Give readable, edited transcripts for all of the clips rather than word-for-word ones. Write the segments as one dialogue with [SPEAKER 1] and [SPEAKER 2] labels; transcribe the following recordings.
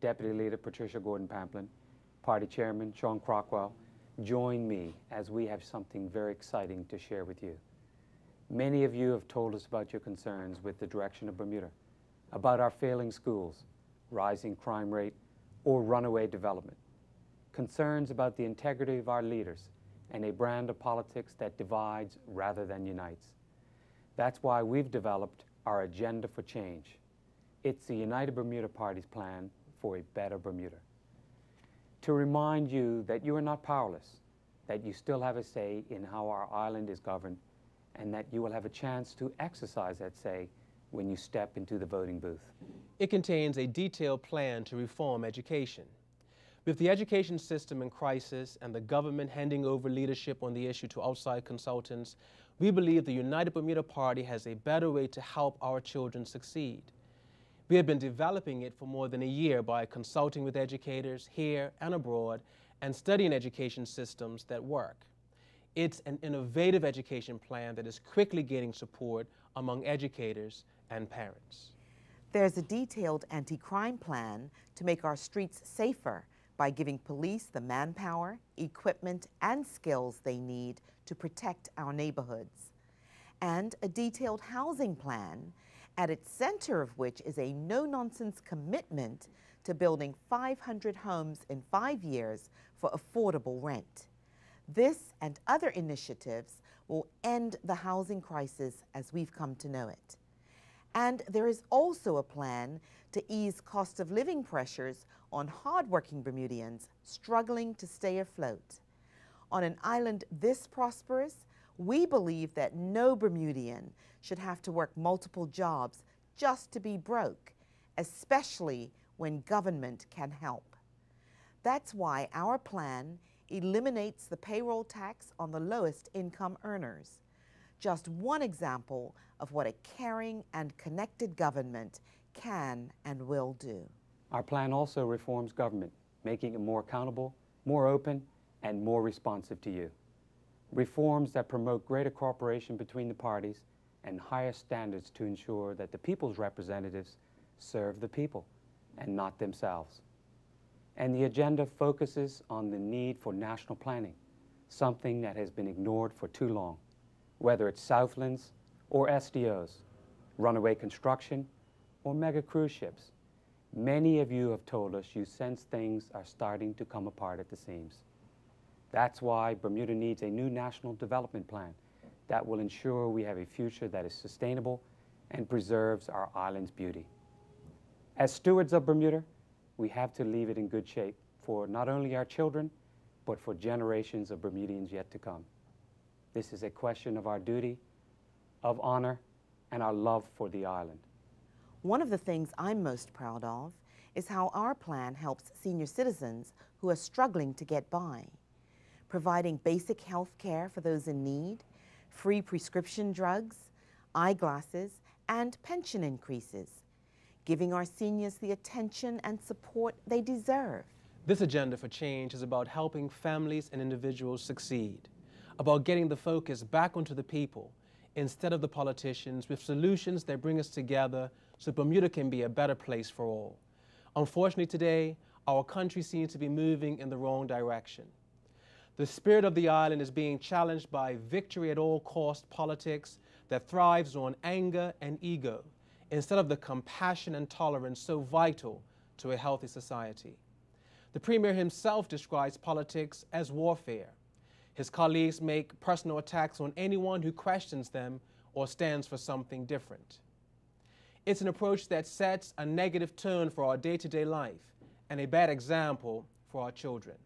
[SPEAKER 1] Deputy Leader Patricia Gordon-Pamplin, Party Chairman Sean Crockwell, join me as we have something very exciting to share with you. Many of you have told us about your concerns with the direction of Bermuda, about our failing schools, rising crime rate, or runaway development. Concerns about the integrity of our leaders and a brand of politics that divides rather than unites. That's why we've developed our Agenda for Change. It's the United Bermuda Party's plan for a better Bermuda. To remind you that you are not powerless, that you still have a say in how our island is governed, and that you will have a chance to exercise that say when you step into the voting booth.
[SPEAKER 2] It contains a detailed plan to reform education. With the education system in crisis and the government handing over leadership on the issue to outside consultants, we believe the United Bermuda Party has a better way to help our children succeed. We have been developing it for more than a year by consulting with educators here and abroad and studying education systems that work. It's an innovative education plan that is quickly gaining support among educators and parents.
[SPEAKER 3] There's a detailed anti-crime plan to make our streets safer by giving police the manpower, equipment, and skills they need to protect our neighborhoods. And a detailed housing plan, at its center of which is a no-nonsense commitment to building 500 homes in 5 years for affordable rent. This and other initiatives will end the housing crisis as we've come to know it. And there is also a plan to ease cost of living pressures on hardworking Bermudians struggling to stay afloat. On an island this prosperous, we believe that no Bermudian should have to work multiple jobs just to be broke, especially when government can help. That's why our plan eliminates the payroll tax on the lowest income earners. Just one example of what a caring and connected government can and will do.
[SPEAKER 1] Our plan also reforms government, making it more accountable, more open, and more responsive to you. Reforms that promote greater cooperation between the parties and higher standards to ensure that the people's representatives serve the people and not themselves. And the agenda focuses on the need for national planning, something that has been ignored for too long, whether it's Southlands or SDOs, runaway construction, or mega cruise ships. Many of you have told us you sense things are starting to come apart at the seams. That's why Bermuda needs a new national development plan that will ensure we have a future that is sustainable and preserves our island's beauty. As stewards of Bermuda, we have to leave it in good shape for not only our children, but for generations of Bermudians yet to come. This is a question of our duty, of honor, and our love for the island.
[SPEAKER 3] One of the things I'm most proud of is how our plan helps senior citizens who are struggling to get by, providing basic health care for those in need, free prescription drugs, eyeglasses, and pension increases, giving our seniors the attention and support they deserve.
[SPEAKER 2] This Agenda for Change is about helping families and individuals succeed, about getting the focus back onto the people instead of the politicians, with solutions that bring us together so Bermuda can be a better place for all. Unfortunately today, our country seems to be moving in the wrong direction. The spirit of the island is being challenged by victory at all cost politics that thrives on anger and ego, instead of the compassion and tolerance so vital to a healthy society. The Premier himself describes politics as warfare. His colleagues make personal attacks on anyone who questions them or stands for something different. It's an approach that sets a negative tone for our day-to-day life and a bad example for our children.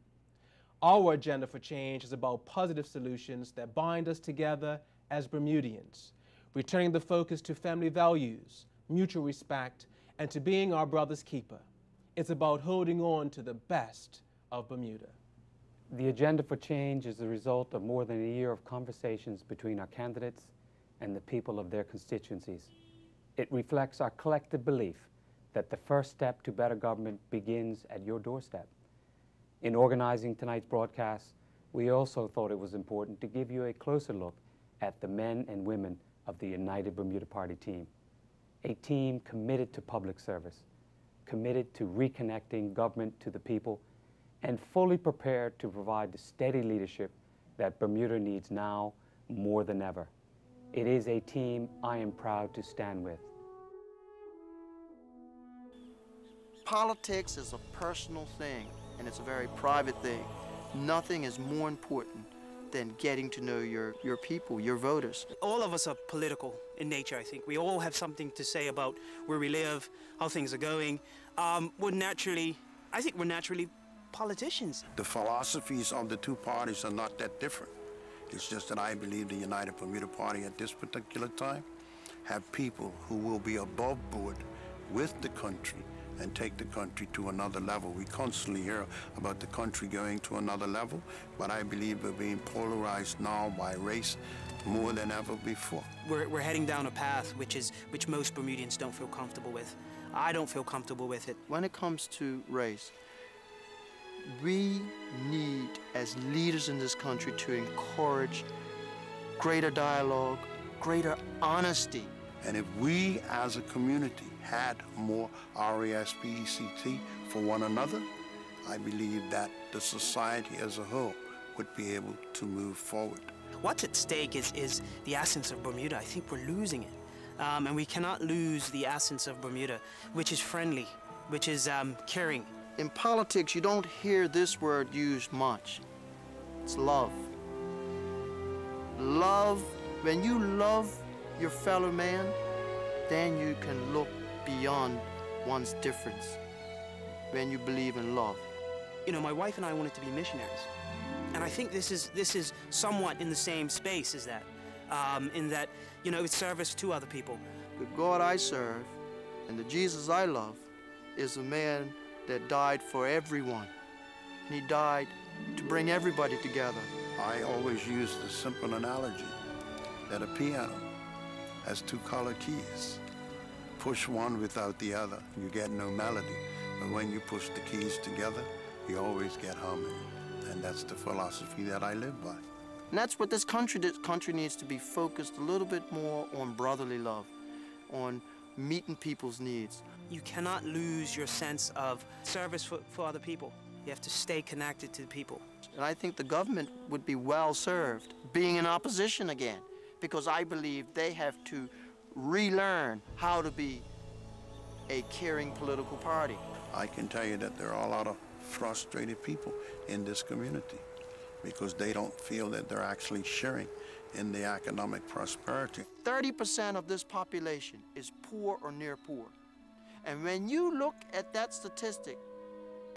[SPEAKER 2] Our Agenda for Change is about positive solutions that bind us together as Bermudians, returning the focus to family values, mutual respect, and to being our brother's keeper. It's about holding on to the best of Bermuda.
[SPEAKER 1] The Agenda for Change is the result of more than a year of conversations between our candidates and the people of their constituencies. It reflects our collective belief that the first step to better government begins at your doorstep. In organizing tonight's broadcast, we also thought it was important to give you a closer look at the men and women of the United Bermuda Party team, a team committed to public service, committed to reconnecting government to the people, and fully prepared to provide the steady leadership that Bermuda needs now more than ever. It is a team I am proud to stand with.
[SPEAKER 4] Politics is a personal thing, and it's a very private thing. Nothing is more important than getting to know your people, your voters.
[SPEAKER 5] All of us are political in nature, I think. We all have something to say about where we live, how things are going. I think we're naturally politicians.
[SPEAKER 6] The philosophies of the two parties are not that different. It's just that I believe the United Bermuda Party at this particular time have people who will be above board with the country and take the country to another level. We constantly hear about the country going to another level, but I believe we're being polarized now by race more than ever before.
[SPEAKER 5] We're heading down a path which most Bermudians don't feel comfortable with. I don't feel comfortable with it.
[SPEAKER 4] When it comes to race, we need, as leaders in this country, to encourage greater dialogue, greater honesty.
[SPEAKER 6] And if we as a community had more RESPECT for one another, I believe that the society as a whole would be able to move forward.
[SPEAKER 5] What's at stake is the essence of Bermuda. I think we're losing it. And we cannot lose the essence of Bermuda, which is friendly, which is caring.
[SPEAKER 4] In politics, you don't hear this word used much. It's love. Love, when you love your fellow man, then you can look beyond one's difference when you believe in love.
[SPEAKER 5] You know, my wife and I wanted to be missionaries. And I think this is somewhat in the same space as that, in that, you know, it's service to other people.
[SPEAKER 4] The God I serve and the Jesus I love is a man that died for everyone. And he died to bring everybody together.
[SPEAKER 6] I always use the simple analogy that a piano has two color keys. Push one without the other, you get no melody. But when you push the keys together, you always get harmony. And that's the philosophy that I live by.
[SPEAKER 4] And that's what this country needs to be focused a little bit more on brotherly love, on meeting people's needs.
[SPEAKER 5] You cannot lose your sense of service for other people. You have to stay connected to the people.
[SPEAKER 4] And I think the government would be well served being in opposition again, because I believe they have to relearn how to be a caring political party.
[SPEAKER 6] I can tell you that there are a lot of frustrated people in this community because they don't feel that they're actually sharing in the economic prosperity.
[SPEAKER 4] 30% of this population is poor or near poor. And when you look at that statistic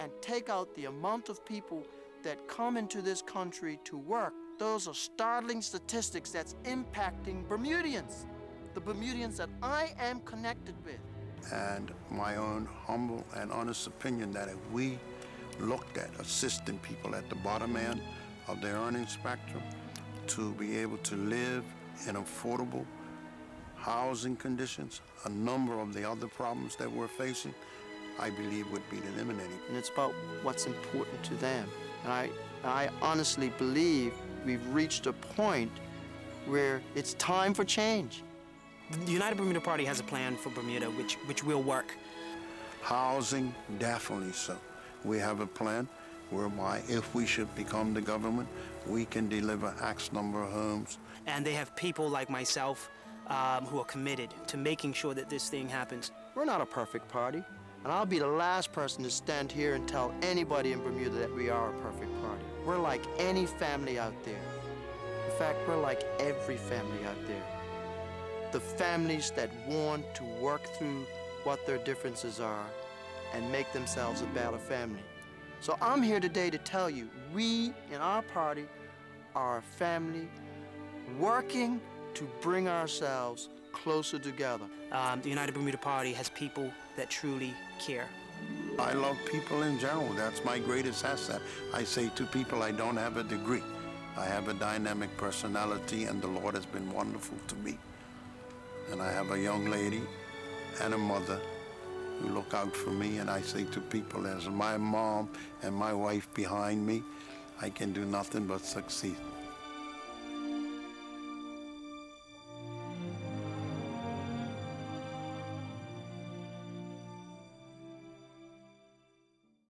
[SPEAKER 4] and take out the amount of people that come into this country to work, those are startling statistics that's impacting Bermudians, the Bermudians that I am connected with.
[SPEAKER 6] And my own humble and honest opinion that if we looked at assisting people at the bottom end of their earning spectrum to be able to live in affordable housing conditions, a number of the other problems that we're facing, I believe would be eliminated.
[SPEAKER 4] And it's about what's important to them. And I honestly believe we've reached a point where it's time for change.
[SPEAKER 5] The United Bermuda Party has a plan for Bermuda which will work.
[SPEAKER 6] Housing, definitely so. We have a plan whereby if we should become the government, we can deliver X number of homes.
[SPEAKER 5] And they have people like myself who are committed to making sure that this thing happens.
[SPEAKER 4] We're not a perfect party, and I'll be the last person to stand here and tell anybody in Bermuda that we are a perfect party. We're like any family out there. In fact, we're like every family out there. The families that want to work through what their differences are and make themselves a better family. So I'm here today to tell you, we in our party are a family working to bring ourselves closer together.
[SPEAKER 5] The United Bermuda Party has people that truly care.
[SPEAKER 6] I love people in general. That's my greatest asset. I say to people, I don't have a degree. I have a dynamic personality, and the Lord has been wonderful to me. And I have a young lady and a mother who look out for me, and I say to people, as my mom and my wife behind me, I can do nothing but succeed.